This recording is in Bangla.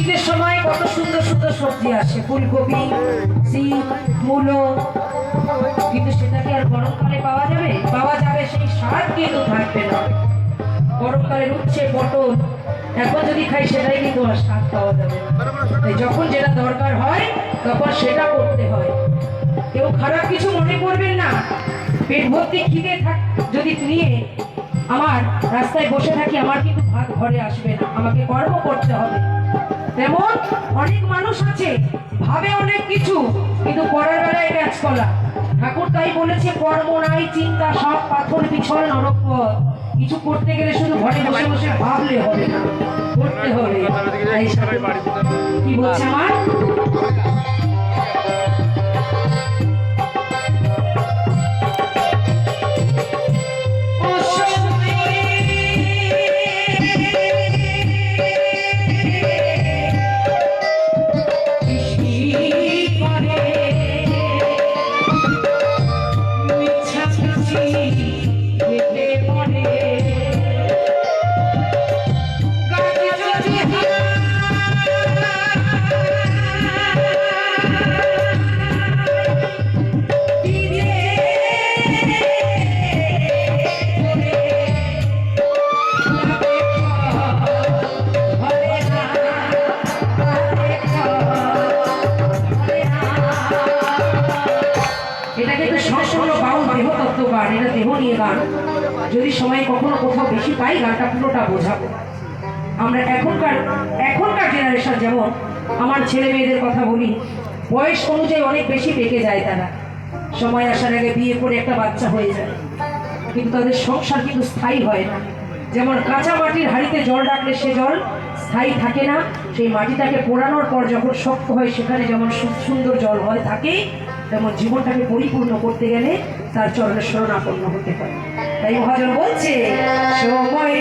শীতের সময় কত সুন্দর সুন্দর সবজি আসে, ফুলকপি, সিম, মূলো, কিন্তু সেটাকে আর গরমকালে পাওয়া যাবে? পাওয়া যাবে, সেই স্বাদ কিন্তু থাকবে না। গরমকালে উচ্ছে, পটল এখন যদি খাই সেটাই কিন্তু আর স্বাদ পাওয়া যাবে না। তাই যখন যেটা দরকার হয় তখন সেটা করতে হয়। কেউ খারাপ কিছু মনে করবেন না। পেট ভর্তি খিদে যদি নিয়ে আমার রাস্তায় বসে থাকি, আমার কিন্তু ভাত ঘরে আসবে না, আমাকে কর্ম করতে হবে। তেমন অনেক মানুষ আছে ভাবে অনেক কিছু, কিন্তু করার বেলায় ব্যাচ কলা। ঠাকুর তাই বলেছে, কর্ম নাই চিন্তা সব পাথর পিছল নরক পথ। কিছু করতে গেলে শুধু ঘরে বসে বসে ভাবলে হবে না, করতে হবে। কি বলছে আমার এটা দেহ নিয়ে গান। যদি সময় কখনো কোথাও বেশি পাই গানটা পুরোটা বোঝাবো। আমরা এখনকার জেনারেশন, যেমন আমার ছেলে মেয়েদের কথা বলি, বয়স অনুযায়ী অনেক বেশি পেকে যায় তারা। সময় আসার আগে বিয়ে করে একটা বাচ্চা হয়ে যায়, কিন্তু তাদের সংসার কিন্তু স্থায়ী হয় না। যেমন কাঁচা মাটির হাঁড়িতে জল রাখলে সে জল স্থায়ী থাকে না, সেই মাটিটাকে পোড়ানোর পর যখন শক্ত হয় সেখানে যেমন সুন্দর জল হয় থাকে, তেমন জীবনটাকে পরিপূর্ণ করতে গেলে তার চরণে শরণাপন্ন হতে হয়। তাই মহাজন বলছে, সময়